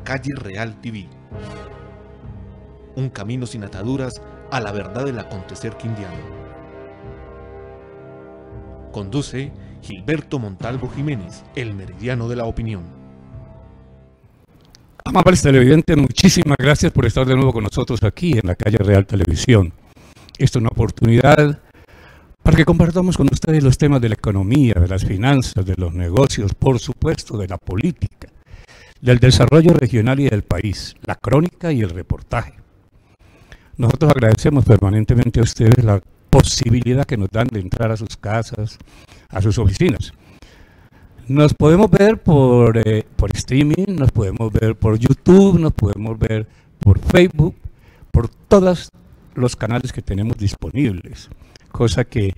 Calle Real TV. Un camino sin ataduras a la verdad del acontecer quindiano. Conduce Gilberto Montalvo Jiménez, el meridiano de la opinión. Amables televidentes, muchísimas gracias por estar de nuevo con nosotros aquí en la Calle Real Televisión. Esta es una oportunidad para que compartamos con ustedes los temas de la economía, de las finanzas, de los negocios, por supuesto, de la política, del desarrollo regional y del país, la crónica y el reportaje. Nosotros agradecemos permanentemente a ustedes la posibilidad que nos dan de entrar a sus casas, a sus oficinas. Nos podemos ver por streaming, nos podemos ver por YouTube, nos podemos ver por Facebook, por todos los canales que tenemos disponibles, cosa que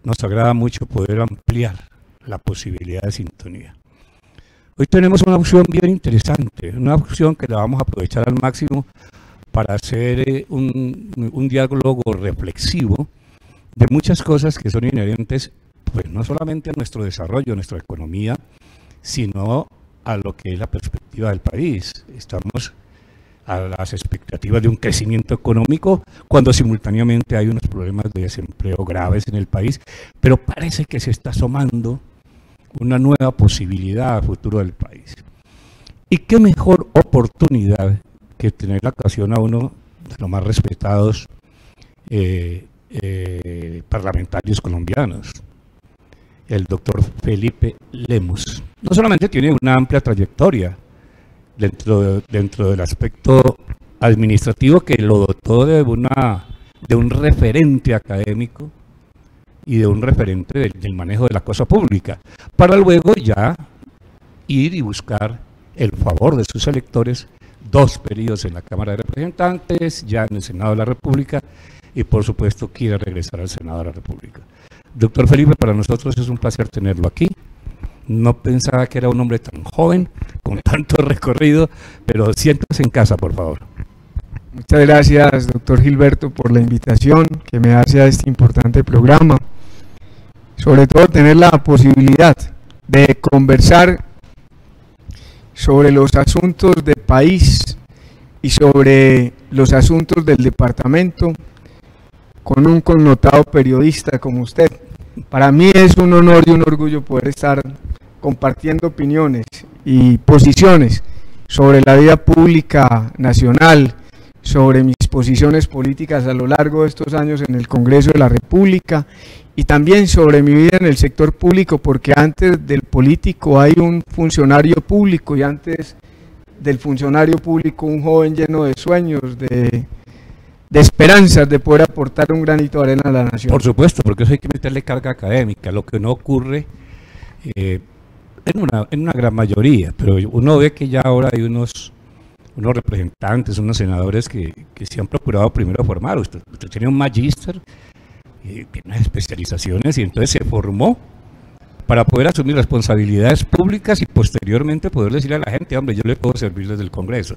nos agrada mucho poder ampliar la posibilidad de sintonía. Hoy tenemos una opción bien interesante, una opción que la vamos a aprovechar al máximo para hacer un diálogo reflexivo de muchas cosas que son inherentes, pues no solamente a nuestro desarrollo, a nuestra economía, sino a lo que es la perspectiva del país. Estamos a las expectativas de un crecimiento económico cuando simultáneamente hay unos problemas de desempleo graves en el país, pero parece que se está asomando una nueva posibilidad a futuro del país. Y qué mejor oportunidad que tener la ocasión a uno de los más respetados parlamentarios colombianos, el doctor Felipe Lemus. No solamente tiene una amplia trayectoria dentro del aspecto administrativo que lo dotó de un referente académico y de un referente del manejo de la cosa pública, para luego ya ir y buscar el favor de sus electores, 2 periodos en la Cámara de Representantes, ya en el Senado de la República, y por supuesto quiere regresar al Senado de la República. Doctor Felipe, para nosotros es un placer tenerlo aquí. No pensaba que era un hombre tan joven, con tanto recorrido, pero siéntese en casa, por favor. Muchas gracias, doctor Gilberto, por la invitación que me hace a este importante programa. Sobre todo tener la posibilidad de conversar sobre los asuntos del país y sobre los asuntos del departamento con un connotado periodista como usted. Para mí es un honor y un orgullo poder estar compartiendo opiniones y posiciones sobre la vida pública nacional, sobre mis posiciones políticas a lo largo de estos años en el Congreso de la República y también sobre mi vida en el sector público, porque antes del político hay un funcionario público y antes del funcionario público un joven lleno de sueños, de esperanzas de poder aportar un granito de arena a la nación. Por supuesto, porque eso hay que meterle carga académica, lo que no ocurre en una gran mayoría, pero uno ve que ya ahora hay unos representantes, unos senadores que se han procurado primero formar. Usted tiene un magíster, tiene unas especializaciones y entonces se formó para poder asumir responsabilidades públicas y posteriormente poder decirle a la gente, hombre, yo le puedo servir desde el Congreso.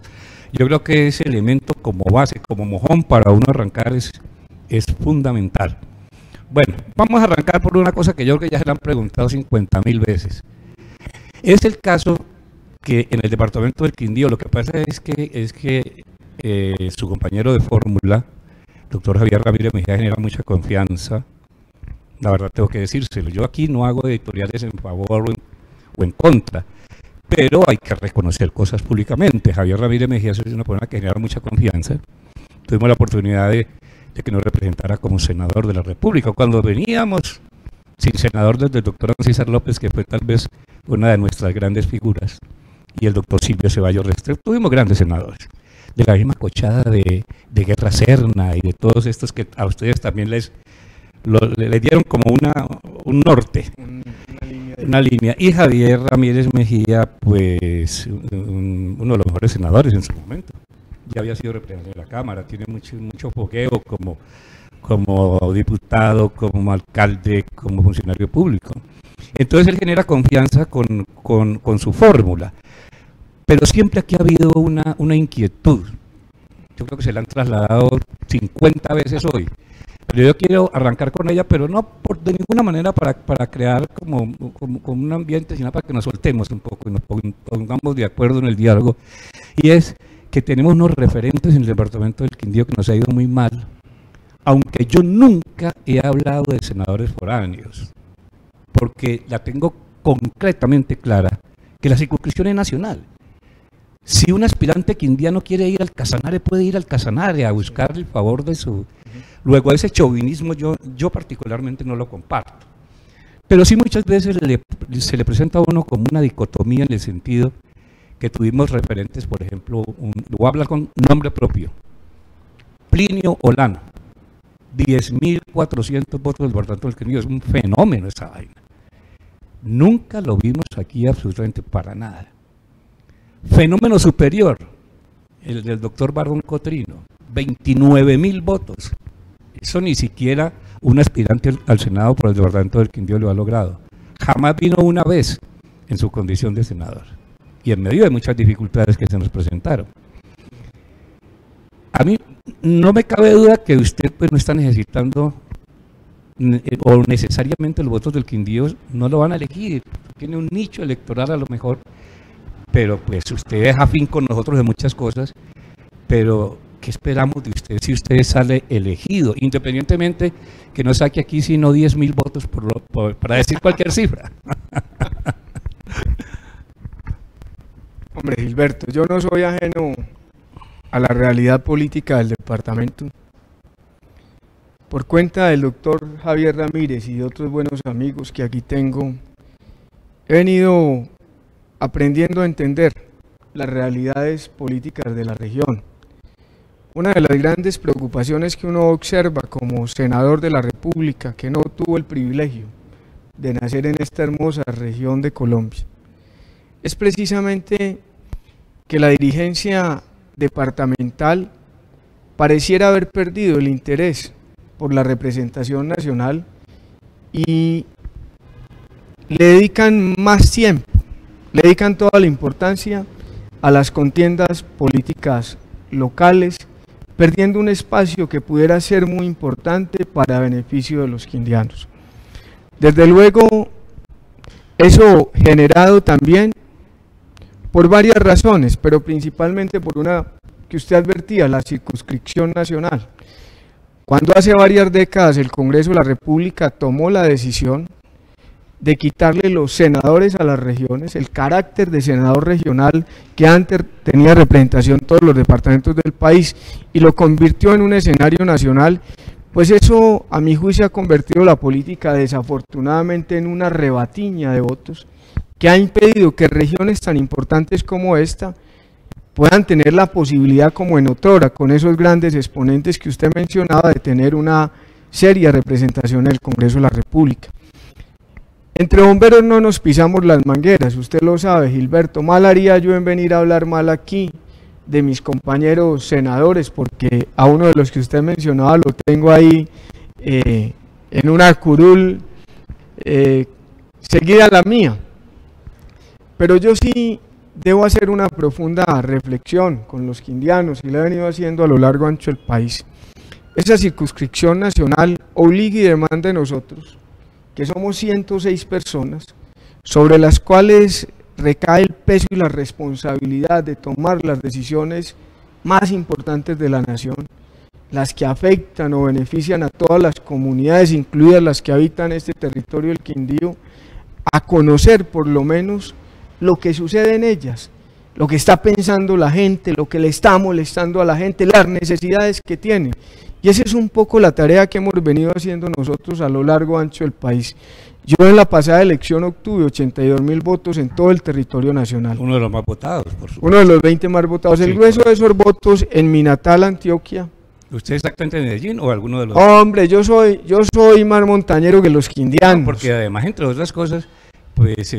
Yo creo que ese elemento como base, como mojón para uno arrancar es fundamental. Bueno, vamos a arrancar por una cosa que yo creo que ya se le han preguntado 50.000 veces. Es el caso que en el departamento del Quindío lo que pasa es que su compañero de fórmula, doctor Javier Ramírez Mejía, genera mucha confianza. La verdad tengo que decírselo, yo aquí no hago editoriales en favor o en contra, pero hay que reconocer cosas públicamente. Javier Ramírez Mejía es una persona que genera mucha confianza. Tuvimos la oportunidad de que nos representara como senador de la República. Cuando veníamos sin senador desde el doctor César López, que fue tal vez una de nuestras grandes figuras, y el doctor Silvio Ceballos Restrepo, tuvimos grandes senadores, de la misma cochada de Guerra Serna y de todos estos que a ustedes también les dieron como un norte, una línea. Y Javier Ramírez Mejía, pues uno de los mejores senadores en su momento, ya había sido representante de la Cámara, tiene mucho fogueo como diputado, como alcalde, como funcionario público. Entonces él genera confianza con su fórmula. Pero siempre aquí ha habido una inquietud. Yo creo que se la han trasladado 50 veces hoy. Pero yo quiero arrancar con ella, pero no de ninguna manera para crear como un ambiente, sino para que nos soltemos un poco y nos pongamos de acuerdo en el diálogo. y es que tenemos unos referentes en el departamento del Quindío que nos ha ido muy mal, aunque yo nunca he hablado de senadores foráneos, porque la tengo concretamente clara, que la circunscripción es nacional. Si un aspirante quindiano quiere ir al Casanare, puede ir al Casanare a buscar el favor de su... Luego ese chauvinismo yo particularmente no lo comparto. Pero sí muchas veces se le presenta a uno como una dicotomía en el sentido que tuvimos referentes, por ejemplo, voy a hablar con nombre propio, Plinio Olano, 10.400 votos del departamento del Quindío, es un fenómeno esa vaina. Nunca lo vimos aquí absolutamente para nada. Fenómeno superior, el del doctor Bardón Cotrino, 29.000 votos. Eso ni siquiera un aspirante al Senado por el departamento del Quindío lo ha logrado. Jamás vino una vez en su condición de senador y en medio de muchas dificultades que se nos presentaron. A mí no me cabe duda que usted pues no está necesitando o necesariamente los votos del Quindío no lo van a elegir, tiene un nicho electoral a lo mejor, pero pues usted es afín con nosotros de muchas cosas, pero ¿qué esperamos de usted si usted sale elegido? Independientemente que no saque aquí sino 10.000 votos para decir cualquier cifra. Hombre, Gilberto, yo no soy ajeno a la realidad política del departamento. Por cuenta del doctor Javier Ramírez y de otros buenos amigos que aquí tengo, he venido aprendiendo a entender las realidades políticas de la región. Una de las grandes preocupaciones que uno observa como senador de la República, que no tuvo el privilegio de nacer en esta hermosa región de Colombia, es precisamente que la dirigencia departamental pareciera haber perdido el interés por la representación nacional y le dedican más tiempo, le dedican toda la importancia a las contiendas políticas locales, perdiendo un espacio que pudiera ser muy importante para beneficio de los quindianos. Desde luego, eso generado también por varias razones, pero principalmente por una que usted advertía, la circunscripción nacional. Cuando hace varias décadas el Congreso de la República tomó la decisión de quitarle los senadores a las regiones, el carácter de senador regional que antes tenía representación en todos los departamentos del país y lo convirtió en un escenario nacional, pues eso a mi juicio ha convertido la política desafortunadamente en una rebatiña de votos que ha impedido que regiones tan importantes como esta puedan tener la posibilidad como en otrora, con esos grandes exponentes que usted mencionaba, de tener una seria representación en el Congreso de la República. Entre bomberos no nos pisamos las mangueras, usted lo sabe, Gilberto. Mal haría yo en venir a hablar mal aquí de mis compañeros senadores, porque a uno de los que usted mencionaba lo tengo ahí en una curul seguida a la mía. Pero yo sí debo hacer una profunda reflexión con los quindianos y la he venido haciendo a lo largo y ancho del país. Esa circunscripción nacional obliga y demanda de nosotros, que somos 106 personas, sobre las cuales recae el peso y la responsabilidad de tomar las decisiones más importantes de la nación, las que afectan o benefician a todas las comunidades, incluidas las que habitan este territorio del Quindío, a conocer por lo menos lo que sucede en ellas, lo que está pensando la gente, lo que le está molestando a la gente, las necesidades que tiene. Y esa es un poco la tarea que hemos venido haciendo nosotros a lo largo y ancho del país. Yo en la pasada elección obtuve 82.000 votos en todo el territorio nacional. Uno de los más votados, por supuesto. Uno de los 20 más votados. El grueso de esos votos en mi natal Antioquia. ¿Usted exactamente en Medellín o alguno de los...? Hombre, yo soy más montañero que los quindianos. No, porque además, entre otras cosas, pues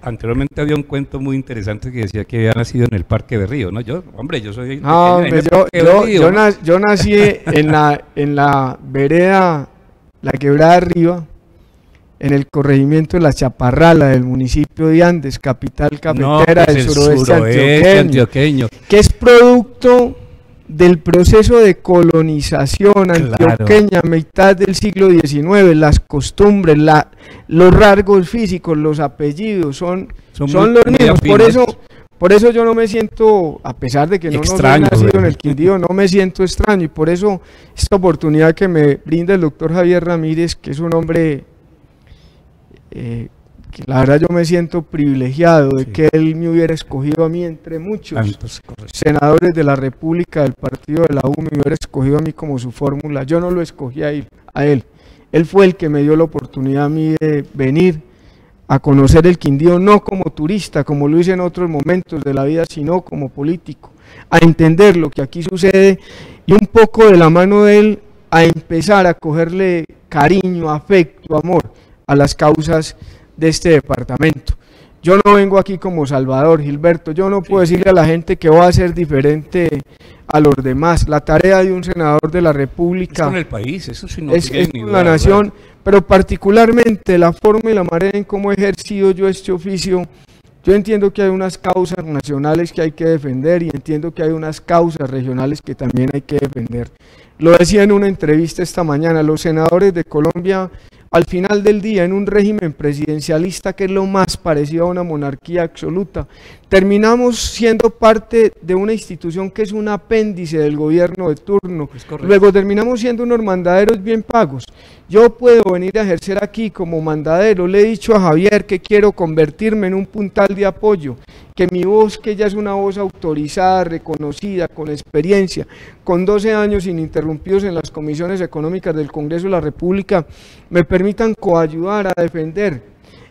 anteriormente había un cuento muy interesante que decía que había nacido en el Parque Berrío, ¿no? Yo soy... No, hombre, yo nací en la vereda, la Quebrada Arriba, en el corregimiento de La Chaparrala del municipio de Andes, capital cafetera del suroeste antioqueño, que es producto del proceso de colonización antioqueña a mitad del siglo XIX. Las costumbres, los rasgos físicos, los apellidos son los mismos. Por eso yo no me siento, a pesar de que no extraño, he nacido en el Quindío, no me siento extraño, y por eso esta oportunidad que me brinda el doctor Javier Ramírez, que es un hombre que la verdad yo me siento privilegiado de que él me hubiera escogido a mí entre muchos senadores de la República del partido de la U, me hubiera escogido a mí como su fórmula. Yo no lo escogí a él. Él fue el que me dio la oportunidad a mí de venir a conocer el Quindío, no como turista, como lo hice en otros momentos de la vida, sino como político, a entender lo que aquí sucede y un poco de la mano de él a empezar a cogerle cariño, afecto, amor a las causas de este departamento. Yo no vengo aquí como Salvador, Gilberto, yo no puedo decirle a la gente que va a ser diferente a los demás. La tarea de un senador de la República es con el país, eso sí no es con la nación, pero particularmente la forma y la manera en cómo he ejercido yo este oficio. Yo entiendo que hay unas causas nacionales que hay que defender y entiendo que hay unas causas regionales que también hay que defender. Lo decía en una entrevista esta mañana, los senadores de Colombia, al final del día, en un régimen presidencialista que es lo más parecido a una monarquía absoluta, terminamos siendo parte de una institución que es un apéndice del gobierno de turno. Luego terminamos siendo unos mandaderos bien pagos. Yo puedo venir a ejercer aquí como mandadero. Le he dicho a Javier que quiero convertirme en un puntal de apoyo, que mi voz, que ya es una voz autorizada, reconocida, con experiencia, con 12 años ininterrumpidos en las comisiones económicas del Congreso de la República, me permitan coayudar a defender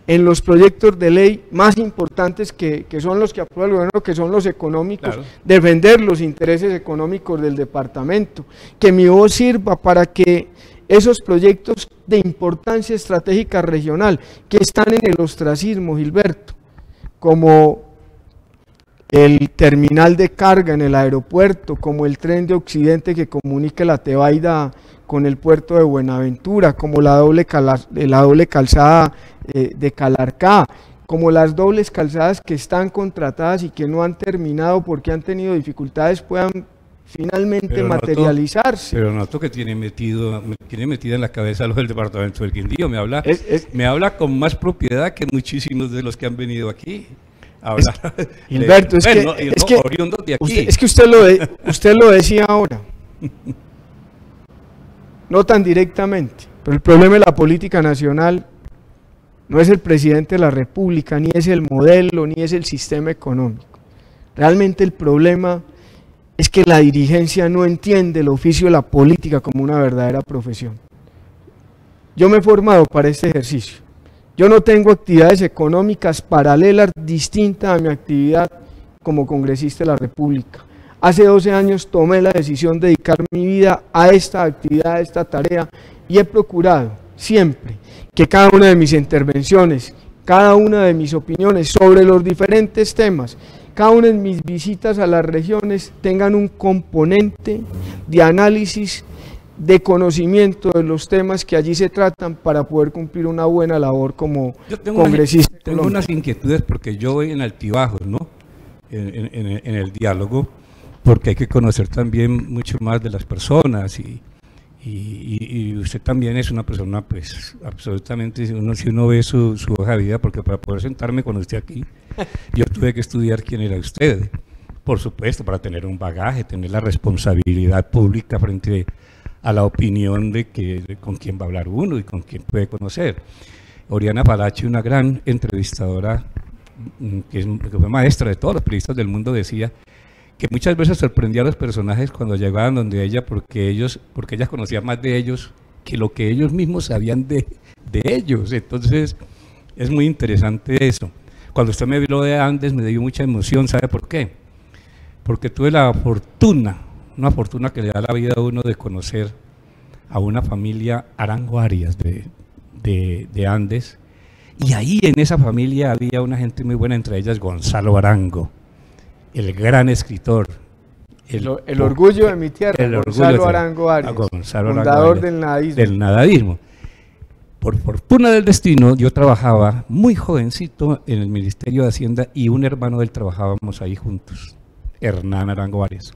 en los proyectos de ley más importantes que son los que aprueba el gobierno, que son los económicos, claro, defender los intereses económicos del departamento, que mi voz sirva para que esos proyectos de importancia estratégica regional que están en el ostracismo, Gilberto, como el terminal de carga en el aeropuerto, como el tren de Occidente que comunique la Tebaida con el puerto de Buenaventura, como la doble calzada de Calarcá, como las dobles calzadas que están contratadas y que no han terminado porque han tenido dificultades, puedan finalmente materializarse. Pero noto que tiene metida en la cabeza lo del departamento del Quindío, me habla con más propiedad que muchísimos de los que han venido aquí. Gilberto, es que usted lo decía ahora, no tan directamente, pero el problema de la política nacional no es el presidente de la República, ni es el modelo, ni es el sistema económico. Realmente el problema es que la dirigencia no entiende el oficio de la política como una verdadera profesión. Yo me he formado para este ejercicio. Yo no tengo actividades económicas paralelas distintas a mi actividad como congresista de la República. Hace 12 años tomé la decisión de dedicar mi vida a esta actividad, a esta tarea, y he procurado siempre que cada una de mis intervenciones, cada una de mis opiniones sobre los diferentes temas, cada una de mis visitas a las regiones tengan un componente de análisis, de conocimiento de los temas que allí se tratan para poder cumplir una buena labor como congresista. Tengo unas inquietudes porque yo voy en altibajos, ¿no? En el diálogo, porque hay que conocer también mucho más de las personas y usted también es una persona, pues, absolutamente, si uno ve su hoja de vida, porque para poder sentarme con usted aquí, yo tuve que estudiar quién era usted, por supuesto, para tener un bagaje, tener la responsabilidad pública frente a la opinión de con quién va a hablar uno y con quién puede conocer. Oriana Falachi, una gran entrevistadora, que fue maestra de todos los periodistas del mundo, decía que muchas veces sorprendía a los personajes cuando llegaban donde ella, porque ella conocía más de ellos que lo que ellos mismos sabían de ellos. Entonces es muy interesante eso. Cuando usted me habló de Andes me dio mucha emoción. ¿Sabe por qué? Porque tuve la fortuna, una fortuna que le da la vida a uno, de conocer a una familia Arango Arias de Andes, y ahí en esa familia había una gente muy buena, entre ellas Gonzalo Arango, el gran escritor, el orgullo de mi tierra, Gonzalo Arango Arias, fundador del nadadismo. Por fortuna del destino, yo trabajaba muy jovencito en el Ministerio de Hacienda y un hermano de él trabajábamos ahí juntos, Hernán Arango Arias.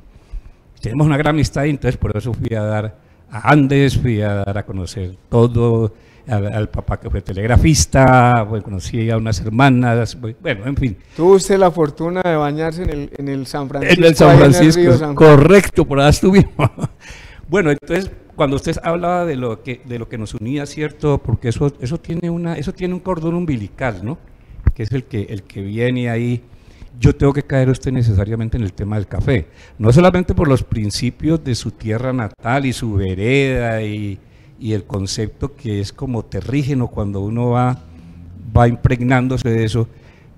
Tenemos una gran amistad y entonces por eso fui a dar a Andes, fui a dar a conocer todo al papá que fue telegrafista, bueno, conocí a unas hermanas, bueno, en fin. Tuvo usted la fortuna de bañarse en el San Francisco. En el San Francisco, río San Juan. correcto, por allá estuvimos. Bueno, entonces, cuando usted hablaba de lo que nos unía, ¿cierto? Porque eso tiene un cordón umbilical, ¿no? Que es el que viene ahí. Yo tengo que caer usted necesariamente en el tema del café, no solamente por los principios de su tierra natal y su vereda y el concepto que es como terrígeno cuando uno va impregnándose de eso,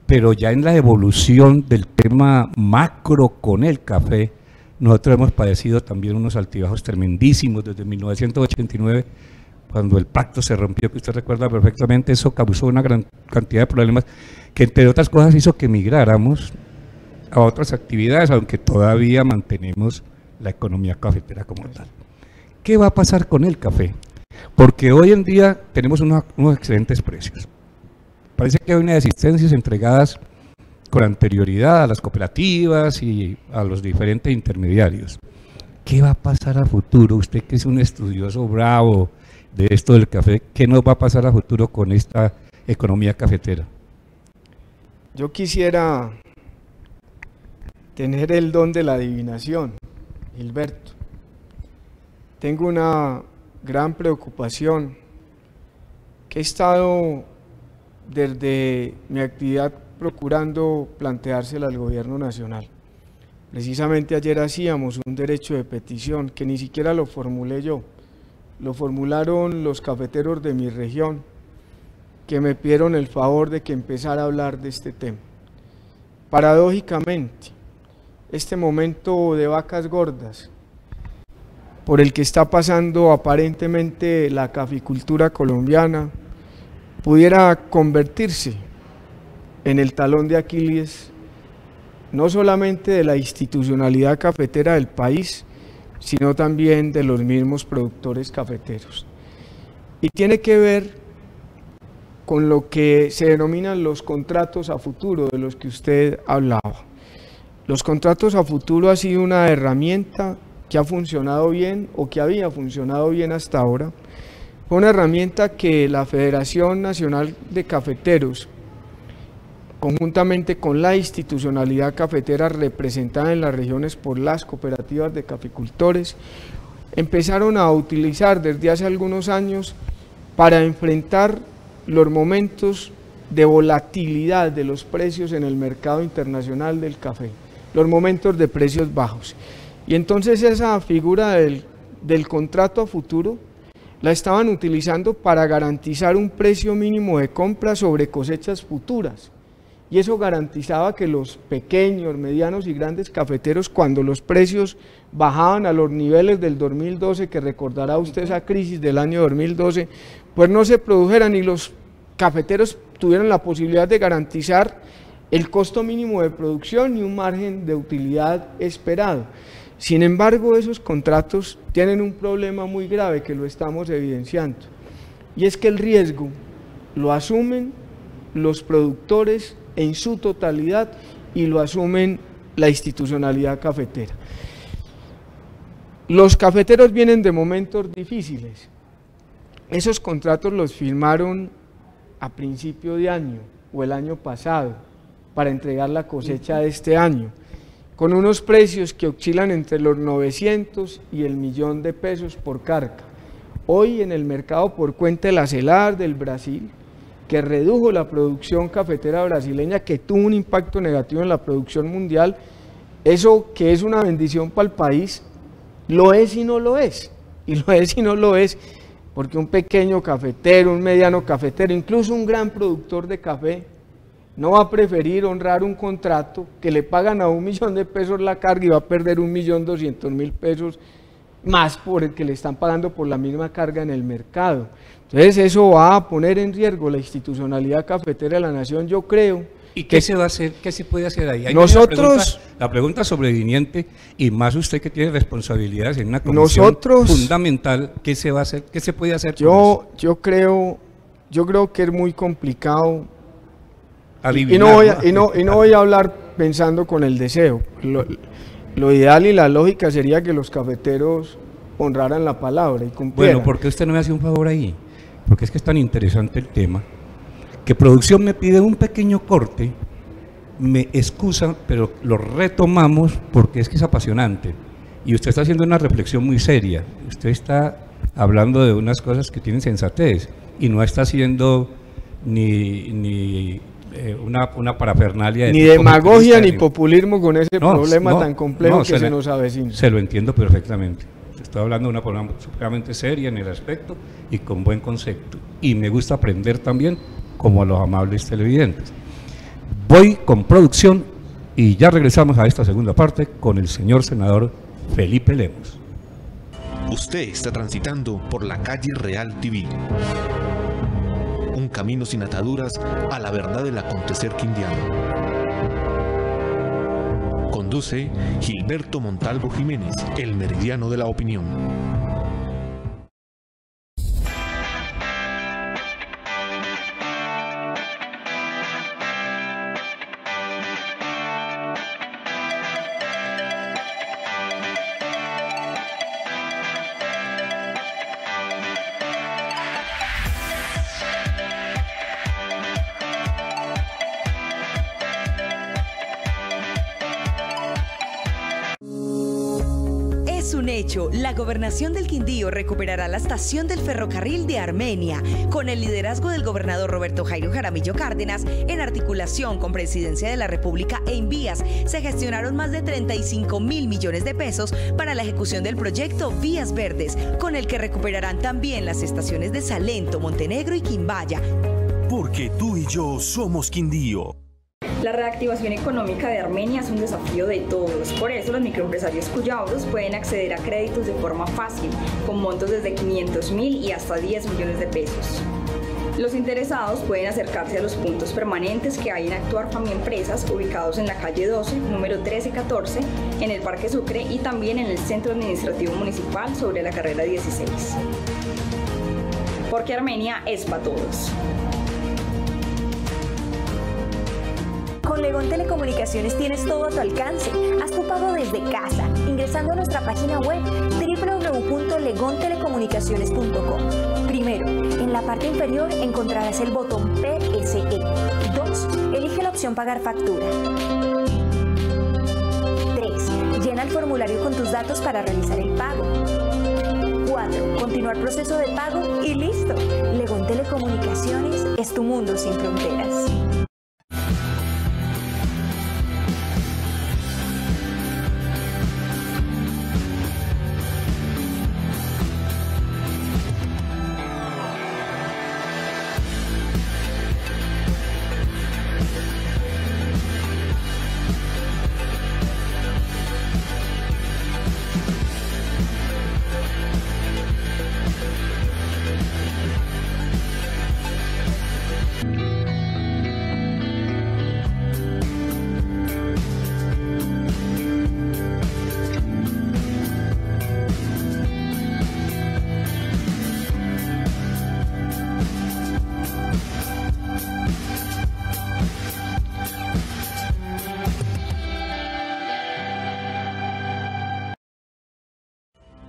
pero ya en la evolución del tema macro con el café, nosotros hemos padecido también unos altibajos tremendísimos desde 1989, cuando el pacto se rompió, que usted recuerda perfectamente. Eso causó una gran cantidad de problemas que, entre otras cosas, hizo que migráramos a otras actividades, aunque todavía mantenemos la economía cafetera como tal. ¿Qué va a pasar con el café? Porque hoy en día tenemos unos excelentes precios. Parece que hay unas existencias entregadas con anterioridad a las cooperativas y a los diferentes intermediarios. ¿Qué va a pasar a futuro? Usted que es un estudioso bravo de esto del café, ¿qué nos va a pasar a futuro con esta economía cafetera? Yo quisiera tener el don de la adivinación, Gilberto. Tengo una gran preocupación que he estado desde mi actividad procurando planteársela al gobierno nacional. Precisamente ayer hacíamos un derecho de petición que ni siquiera lo formulé yo, lo formularon los cafeteros de mi región, que me pidieron el favor de que empezara a hablar de este tema. Paradójicamente, este momento de vacas gordas, por el que está pasando aparentemente la caficultura colombiana, pudiera convertirse en el talón de Aquiles, no solamente de la institucionalidad cafetera del país, sino también de los mismos productores cafeteros. Y tiene que ver con lo que se denominan los contratos a futuro, de los que usted hablaba. Los contratos a futuro ha sido una herramienta que ha funcionado bien o que había funcionado bien hasta ahora. Fue una herramienta que la Federación Nacional de Cafeteros, conjuntamente con la institucionalidad cafetera representada en las regiones por las cooperativas de caficultores, empezaron a utilizar desde hace algunos años para enfrentar los momentos de volatilidad de los precios en el mercado internacional del café, los momentos de precios bajos. Y entonces esa figura del contrato a futuro la estaban utilizando para garantizar un precio mínimo de compra sobre cosechas futuras. Y eso garantizaba que los pequeños, medianos y grandes cafeteros, cuando los precios bajaban a los niveles del 2012, que recordará usted esa crisis del año 2012, pues no se produjeran y los cafeteros tuvieran la posibilidad de garantizar el costo mínimo de producción y un margen de utilidad esperado. Sin embargo, esos contratos tienen un problema muy grave que lo estamos evidenciando, y es que el riesgo lo asumen los productores en su totalidad y lo asumen la institucionalidad cafetera. Los cafeteros vienen de momentos difíciles. Esos contratos los firmaron a principio de año o el año pasado para entregar la cosecha de este año, con unos precios que oscilan entre los 900 y el 1.000.000 de pesos por carga. Hoy en el mercado por cuenta de la CELAR del Brasil, que redujo la producción cafetera brasileña, que tuvo un impacto negativo en la producción mundial, eso que es una bendición para el país, lo es y no lo es, y lo es y no lo es, porque un pequeño cafetero, un mediano cafetero, incluso un gran productor de café, no va a preferir honrar un contrato que le pagan a 1.000.000 de pesos la carga y va a perder 1.200.000 pesos más por el que le están pagando por la misma carga en el mercado. Entonces eso va a poner en riesgo la institucionalidad cafetera de la nación, yo creo. ¿Y qué se va a hacer? ¿Qué se puede hacer ahí? Ahí nosotros, la pregunta sobreviniente, y más usted que tiene responsabilidades en una comisión fundamental, ¿qué se va a hacer? ¿Qué se puede hacer? Yo creo que es muy complicado. Y no voy a hablar pensando con el deseo. Lo ideal y la lógica sería que los cafeteros honraran la palabra y cumplieran. Bueno, ¿por qué usted no me hace un favor ahí? porque es que es tan interesante el tema, que producción me pide un pequeño corte, me excusa, pero lo retomamos porque es que es apasionante. Y usted está haciendo una reflexión muy seria, usted está hablando de unas cosas que tienen sensatez y no está haciendo ni una parafernalia. Ni demagogia ni populismo con ese problema tan complejo que se nos avecina. Se lo entiendo perfectamente. Estoy hablando de una forma supremamente seria en el aspecto y con buen concepto. Y me gusta aprender también como a los amables televidentes. Voy con producción y ya regresamos a esta segunda parte con el señor senador Felipe Lemos. Usted está transitando por la calle Real TV. Un camino sin ataduras a la verdad del acontecer quindiano. Conduce Gilberto Montalvo Jiménez, el meridiano de la opinión. Un hecho, la gobernación del Quindío recuperará la estación del ferrocarril de Armenia, con el liderazgo del gobernador Roberto Jairo Jaramillo Cárdenas. En articulación con Presidencia de la República e Invías, se gestionaron más de 35.000 millones de pesos para la ejecución del proyecto Vías Verdes, con el que recuperarán también las estaciones de Salento, Montenegro y Quimbaya. Porque tú y yo somos Quindío. La reactivación económica de Armenia es un desafío de todos, por eso los microempresarios cuyabros pueden acceder a créditos de forma fácil, con montos desde 500.000 y hasta 10 millones de pesos. Los interesados pueden acercarse a los puntos permanentes que hay en Actuar Fami Empresas, ubicados en la calle 12, número 1314, en el Parque Sucre y también en el Centro Administrativo Municipal sobre la carrera 16. Porque Armenia es para todos. Con Legón Telecomunicaciones tienes todo a tu alcance. Haz tu pago desde casa, ingresando a nuestra página web www.legontelecomunicaciones.com. Primero, en la parte inferior encontrarás el botón PSE. 2. Elige la opción Pagar factura. 3. Llena el formulario con tus datos para realizar el pago. 4. Continuar proceso de pago y listo. Legón Telecomunicaciones es tu mundo sin fronteras.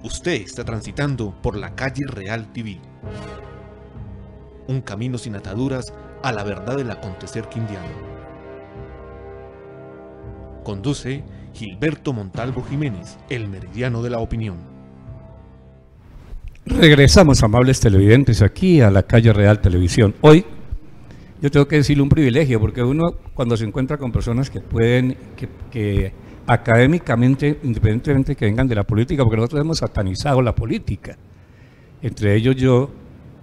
Usted está transitando por la calle Real TV. Un camino sin ataduras a la verdad del acontecer quindiano. Conduce Gilberto Montalvo Jiménez, el meridiano de la opinión. Regresamos, amables televidentes, aquí a la calle Real Televisión. Hoy yo tengo que decirle un privilegio, porque uno cuando se encuentra con personas que pueden, que académicamente, independientemente que vengan de la política, porque nosotros hemos satanizado la política, entre ellos yo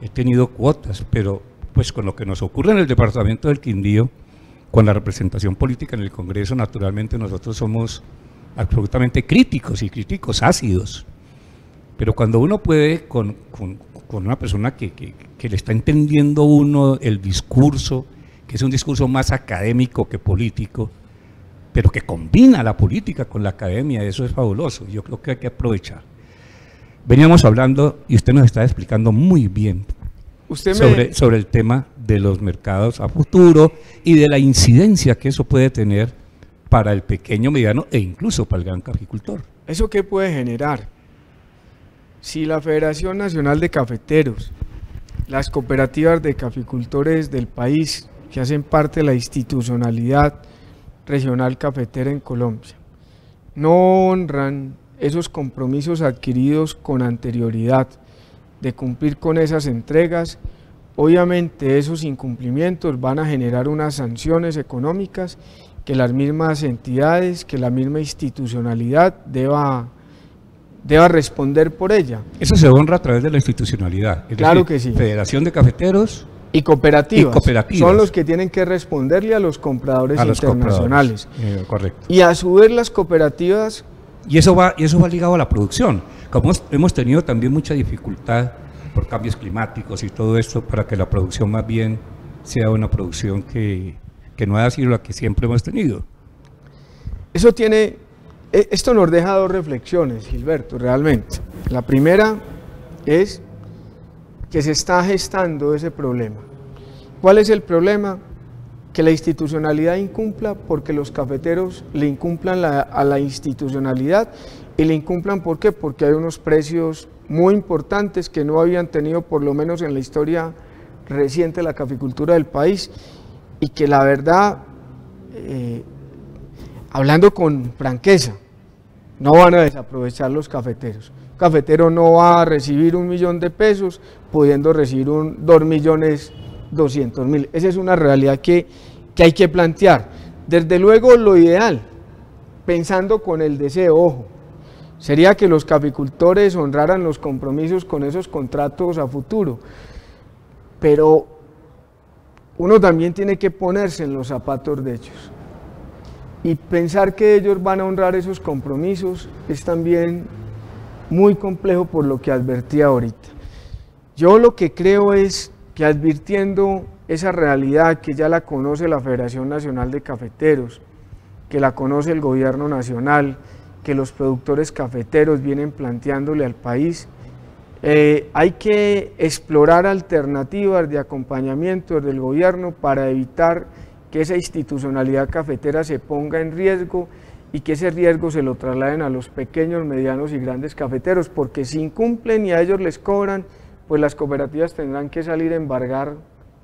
he tenido cuotas, pero pues con lo que nos ocurre en el departamento del Quindío, con la representación política en el Congreso, naturalmente nosotros somos absolutamente críticos y críticos ácidos, pero cuando uno puede con una persona que le está entendiendo uno el discurso, que es un discurso más académico que político, pero que combina la política con la academia, eso es fabuloso, yo creo que hay que aprovechar. Veníamos hablando y usted nos está explicando muy bien sobre el tema de los mercados a futuro y de la incidencia que eso puede tener para el pequeño, mediano e incluso para el gran caficultor. ¿Eso qué puede generar? Si la Federación Nacional de Cafeteros las cooperativas de caficultores del país que hacen parte de la institucionalidad regional cafetera en Colombia no honran esos compromisos adquiridos con anterioridad de cumplir con esas entregas, obviamente esos incumplimientos van a generar unas sanciones económicas que las mismas entidades, que la misma institucionalidad deba responder por ella. Eso se honra a través de la institucionalidad. Claro que sí. Federación de Cafeteros y cooperativas son los que tienen que responderle a los compradores internacionales. Correcto. Y a su vez las cooperativas... Y eso va ligado a la producción. Como hemos tenido también mucha dificultad por cambios climáticos y todo esto, para que la producción más bien sea una producción que no haya sido la que siempre hemos tenido. Esto nos deja dos reflexiones, Gilberto, realmente. La primera es que se está gestando ese problema. ¿Cuál es el problema? Que la institucionalidad incumpla porque los cafeteros le incumplan a la institucionalidad, y le incumplan ¿por qué? Porque hay unos precios muy importantes que no habían tenido por lo menos en la historia reciente de la caficultura del país, y que la verdad, hablando con franqueza, no van a desaprovechar los cafeteros. Un cafetero no va a recibir 1 millón de pesos pudiendo recibir 2.200.000. Esa es una realidad que hay que plantear. Desde luego lo ideal, pensando con el deseo, ojo, sería que los caficultores honraran los compromisos con esos contratos a futuro, pero uno también tiene que ponerse en los zapatos de ellos, y pensar que ellos van a honrar esos compromisos es también muy complejo, por lo que advertí ahorita. Yo lo que creo es que, advirtiendo esa realidad que ya la conoce la Federación Nacional de Cafeteros, que la conoce el Gobierno Nacional, que los productores cafeteros vienen planteándole al país, hay que explorar alternativas de acompañamiento del gobierno para evitar que esa institucionalidad cafetera se ponga en riesgo, y que ese riesgo se lo trasladen a los pequeños, medianos y grandes cafeteros, porque si incumplen y a ellos les cobran, pues las cooperativas tendrán que salir a embargar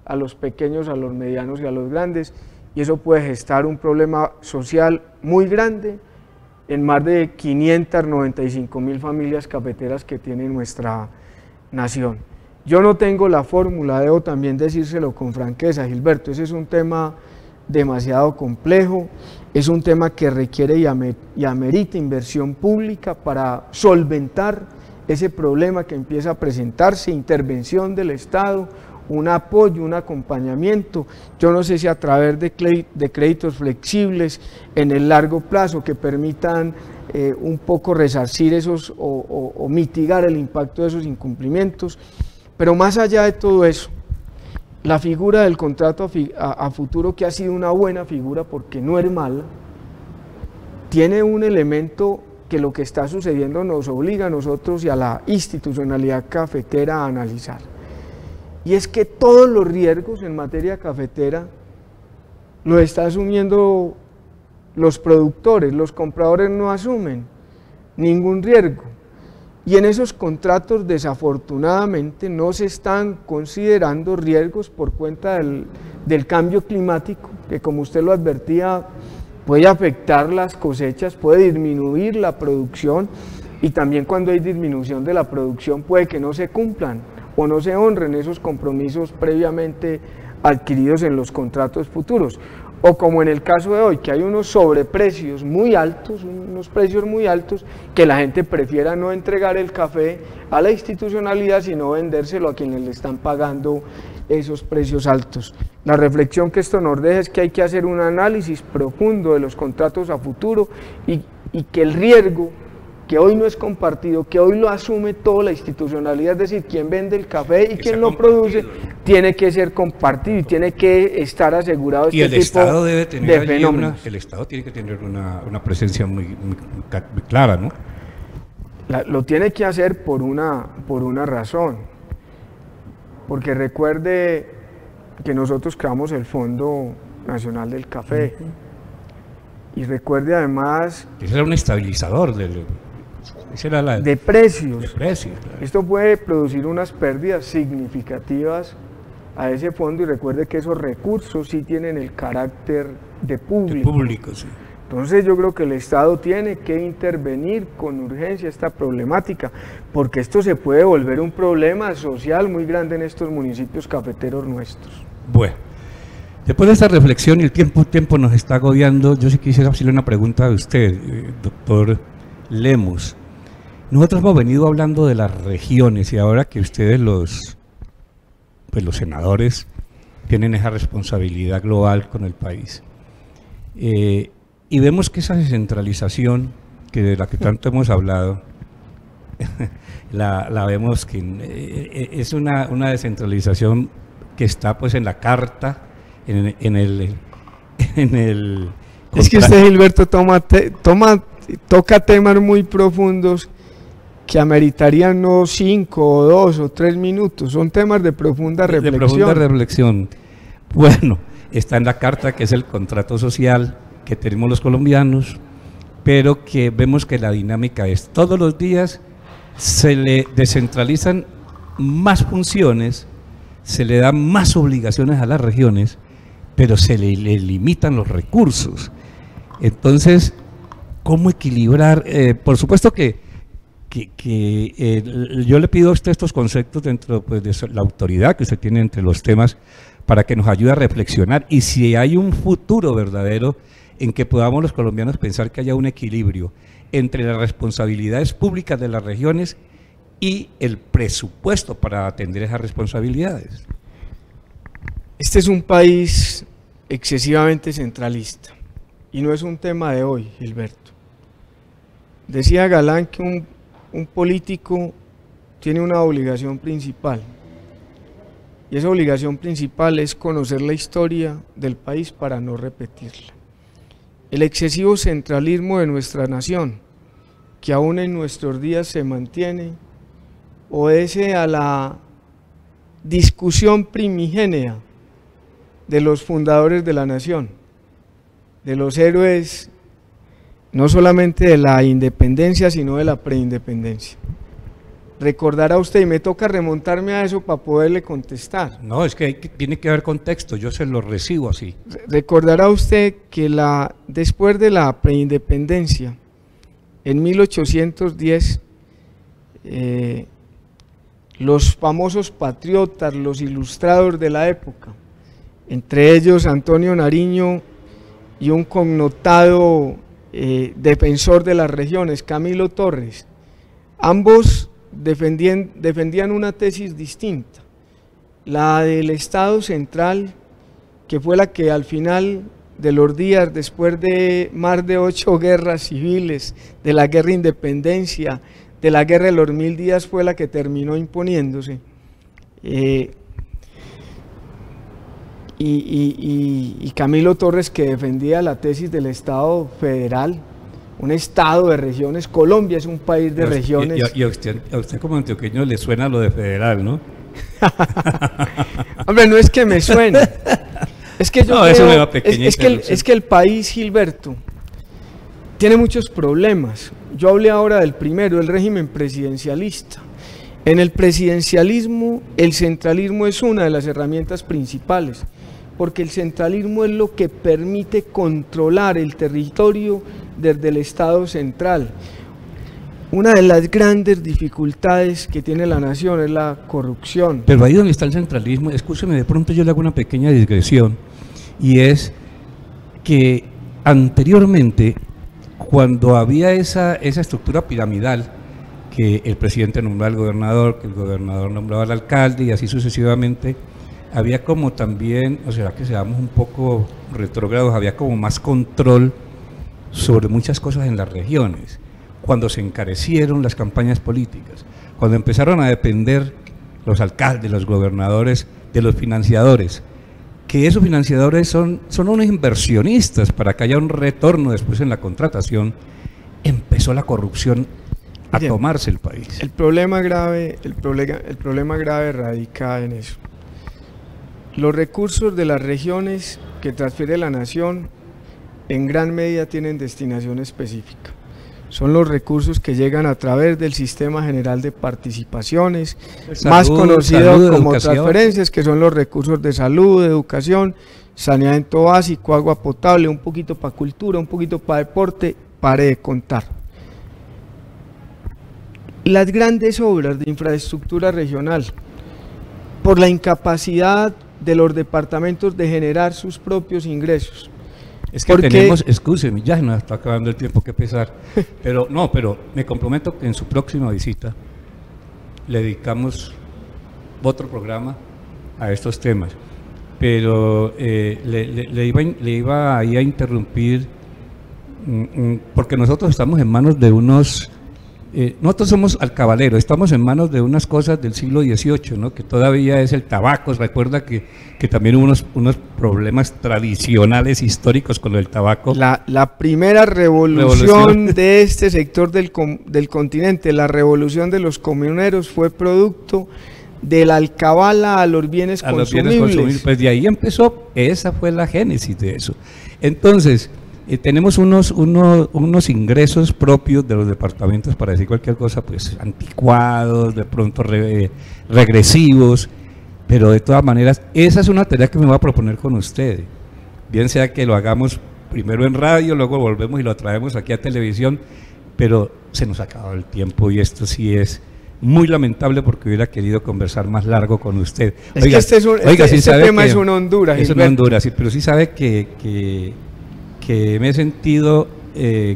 a los pequeños, a los medianos y a los grandes, y eso puede gestar un problema social muy grande en más de 595.000 familias cafeteras que tiene nuestra nación. Yo no tengo la fórmula, debo también decírselo con franqueza, Gilberto, ese es un tema demasiado complejo, es un tema que requiere y amerita inversión pública para solventar ese problema que empieza a presentarse, intervención del Estado, un apoyo, un acompañamiento. Yo no sé si a través de créditos flexibles en el largo plazo que permitan un poco resarcir esos o mitigar el impacto de esos incumplimientos, pero más allá de todo eso, la figura del contrato a futuro, que ha sido una buena figura porque no es mala, tiene un elemento que lo que está sucediendo nos obliga a nosotros y a la institucionalidad cafetera a analizar. Y es que todos los riesgos en materia cafetera los están asumiendo los productores, los compradores no asumen ningún riesgo. Y en esos contratos desafortunadamente no se están considerando riesgos por cuenta del cambio climático, que como usted lo advertía, puede afectar las cosechas, puede disminuir la producción, y también cuando hay disminución de la producción puede que no se cumplan o no se honren esos compromisos previamente adquiridos en los contratos futuros. O como en el caso de hoy, que hay unos sobreprecios muy altos, unos precios muy altos, que la gente prefiera no entregar el café a la institucionalidad, sino vendérselo a quienes le están pagando esos precios altos. La reflexión que esto nos deja es que hay que hacer un análisis profundo de los contratos a futuro, y que el riesgo, que hoy no es compartido, que hoy lo asume toda la institucionalidad, es decir, quien vende el café y quien lo produce, tiene que ser compartido y tiene que estar asegurado y este tipo Estado debe tener de fenómenos. El Estado tiene que tener una presencia muy clara, ¿no? Lo tiene que hacer por una razón, porque recuerde que nosotros creamos el Fondo Nacional del Café, y recuerde además... Ese era un estabilizador del... Esa era la de precios. de precios, claro. Esto puede producir unas pérdidas significativas a ese fondo, y recuerde que esos recursos sí tienen el carácter de público. De público, sí. Entonces yo creo que el Estado tiene que intervenir con urgencia esta problemática, porque esto se puede volver un problema social muy grande en estos municipios cafeteros nuestros. Bueno, después de esta reflexión, y el tiempo nos está agobiando, yo sí quisiera hacerle una pregunta a usted, doctor Lemus. Nosotros hemos venido hablando de las regiones, y ahora que ustedes los senadores tienen esa responsabilidad global con el país, y vemos que esa descentralización, que de la que tanto hemos hablado, la vemos que es una descentralización que está pues en la carta, en el es que usted, Gilberto, toca temas muy profundos que ameritarían no 5 o 2 o 3 minutos, son temas de profunda reflexión. De profunda reflexión. Bueno, está en la carta, que es el contrato social que tenemos los colombianos, pero que vemos que la dinámica es todos los días se le descentralizan más funciones, se le dan más obligaciones a las regiones, pero se le limitan los recursos. Entonces, ¿cómo equilibrar? Por supuesto que yo le pido a usted estos conceptos dentro pues, de la autoridad que usted tiene entre los temas, para que nos ayude a reflexionar, y si hay un futuro verdadero en que podamos los colombianos pensar que haya un equilibrio entre las responsabilidades públicas de las regiones y el presupuesto para atender esas responsabilidades. Este es un país excesivamente centralista, y no es un tema de hoy, Gilberto. Decía Galán que un político tiene una obligación principal, y esa obligación principal es conocer la historia del país para no repetirla. El excesivo centralismo de nuestra nación, que aún en nuestros días se mantiene, obedece a la discusión primigenia de los fundadores de la nación, de los héroes no solamente de la independencia, sino de la preindependencia. Recordará usted, y me toca remontarme a eso para poderle contestar. No, es que tiene que haber contexto, yo se lo recibo así. Recordará usted que después de la preindependencia, en 1810, los famosos patriotas, los ilustrados de la época, entre ellos Antonio Nariño y un connotado defensor de las regiones, Camilo Torres, ambos defendían una tesis distinta, la del Estado central, que fue la que al final de los días, después de más de 8 guerras civiles, de la guerra de independencia, de la guerra de los 1000 días, fue la que terminó imponiéndose. Y Camilo Torres, que defendía la tesis del Estado federal, un estado de regiones. Colombia es un país de regiones. Y a usted como antioqueño le suena lo de federal, ¿no? Hombre, no es que me suene. Es que yo no, creo, eso me va pequeña es que el país, Gilberto, tiene muchos problemas. Yo hablé ahora del primero, el régimen presidencialista. En el presidencialismo, el centralismo es una de las herramientas principales, porque el centralismo es lo que permite controlar el territorio desde el Estado central. Una de las grandes dificultades que tiene la nación es la corrupción. Pero ahí donde está el centralismo, escúcheme, de pronto yo le hago una pequeña digresión, y es que anteriormente, cuando había esa estructura piramidal, que el presidente nombraba al gobernador, que el gobernador nombraba al alcalde y así sucesivamente, había como también, o sea que seamos un poco retrógrados, había como más control sobre muchas cosas en las regiones. Cuando se encarecieron las campañas políticas, cuando empezaron a depender los alcaldes, los gobernadores de los financiadores, que esos financiadores son unos inversionistas para que haya un retorno después en la contratación, empezó la corrupción a tomarse el país. El problema grave radica en eso. Los recursos de las regiones que transfiere la nación en gran medida tienen destinación específica. son los recursos que llegan a través del Sistema General de Participaciones, Salud, más conocido salud, como educación. transferencias, que son los recursos de salud, de educación, saneamiento básico, agua potable, un poquito para cultura, un poquito para deporte, pare de contar. Las grandes obras de infraestructura regional, por la incapacidad de los departamentos de generar sus propios ingresos. Es que tenemos, excúseme, ya nos está acabando el tiempo, que pesar, pero no, pero me comprometo que en su próxima visita le dedicamos otro programa a estos temas, pero le iba ahí a interrumpir, porque nosotros estamos en manos de unos, nosotros somos alcabaleros, estamos en manos de unas cosas del siglo XVIII, ¿no? Que todavía es el tabaco. Recuerda que también hubo unos problemas tradicionales históricos con el tabaco. La primera revolución de este sector del continente, la revolución de los comuneros, fue producto de la alcabala a los bienes consumibles. Pues de ahí empezó, esa fue la génesis de eso. Entonces, tenemos unos ingresos propios de los departamentos, para decir cualquier cosa, pues anticuados, de pronto regresivos, pero de todas maneras, esa es una tarea que me voy a proponer con ustedes. Bien sea que lo hagamos primero en radio, luego volvemos y lo traemos aquí a televisión, pero se nos ha acabado el tiempo y esto sí es muy lamentable, porque hubiera querido conversar más largo con usted. Oiga, este tema es una Honduras. Es una Honduras, sí, pero sí sabe que me he sentido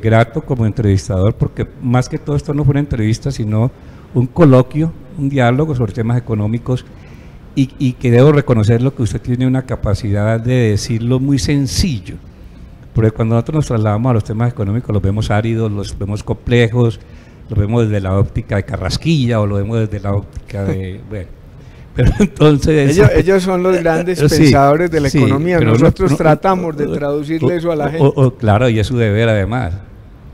grato como entrevistador, porque más que todo esto no fue una entrevista, sino un coloquio, un diálogo sobre temas económicos, y que debo reconocerlo, que usted tiene una capacidad de decirlo muy sencillo, porque cuando nosotros nos trasladamos a los temas económicos los vemos áridos, los vemos complejos, los vemos desde la óptica de Carrasquilla o lo vemos desde la óptica de... bueno. Pero entonces ellos son los grandes pensadores de la economía, nosotros tratamos de traducirle eso a la gente. Claro, y es su deber además.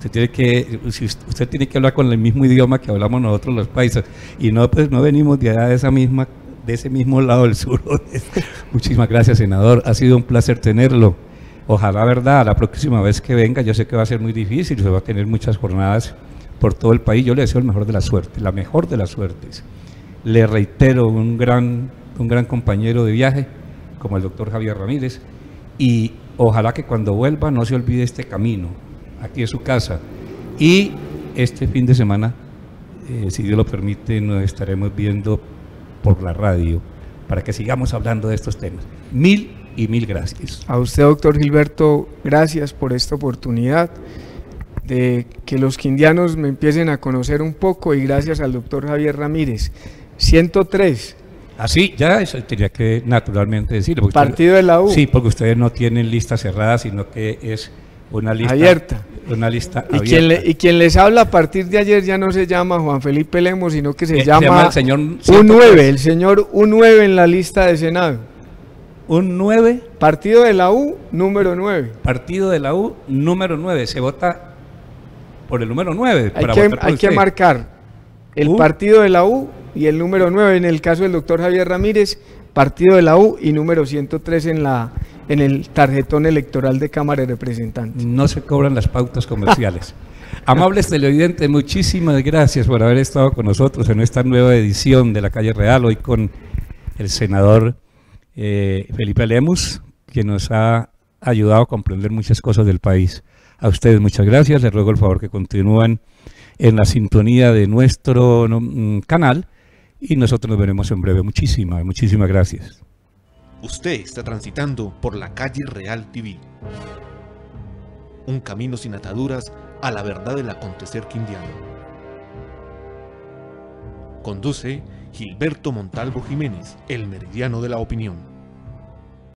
Usted tiene que hablar con el mismo idioma que hablamos nosotros los paisas, y no, pues no venimos de allá de ese mismo lado del sur. Muchísimas gracias, senador, ha sido un placer tenerlo. Ojalá, verdad, la próxima vez que venga, yo sé que va a ser muy difícil, se va a tener muchas jornadas por todo el país. Yo le deseo el mejor de la suerte, la mejor de las suertes. Le reitero, un gran compañero de viaje, como el doctor Javier Ramírez, y ojalá que cuando vuelva no se olvide este camino, aquí es su casa, y este fin de semana, si Dios lo permite, nos estaremos viendo por la radio, para que sigamos hablando de estos temas. Mil gracias. A usted, doctor Gilberto, gracias por esta oportunidad de que los quindianos me empiecen a conocer un poco, y gracias al doctor Javier Ramírez. 103. Así, ya eso tenía que naturalmente decirlo. Partido de la U. Sí, porque ustedes no tienen lista cerrada, sino que es una lista abierta. Una lista abierta. Y quien les habla a partir de ayer ya no se llama Juan Felipe Lemos, sino que se llama el señor U9, el señor U9 en la lista de Senado. ¿Un 9? Partido de la U, número 9. Partido de la U, número 9. Se vota por el número 9. Hay que marcar el partido de la U y el número 9, en el caso del doctor Javier Ramírez, partido de la U y número 103 en el tarjetón electoral de Cámara de Representantes. No se cobran las pautas comerciales. Amables televidentes, muchísimas gracias por haber estado con nosotros en esta nueva edición de La Calle Real, hoy con el senador Felipe Lemus, que nos ha ayudado a comprender muchas cosas del país. A ustedes muchas gracias, les ruego el favor que continúen en la sintonía de nuestro canal, y nosotros nos veremos en breve. Muchísimas gracias. Usted está transitando por La Calle Real TV, un camino sin ataduras a la verdad del acontecer quindiano. Conduce Gilberto Montalvo Jiménez, el meridiano de la opinión.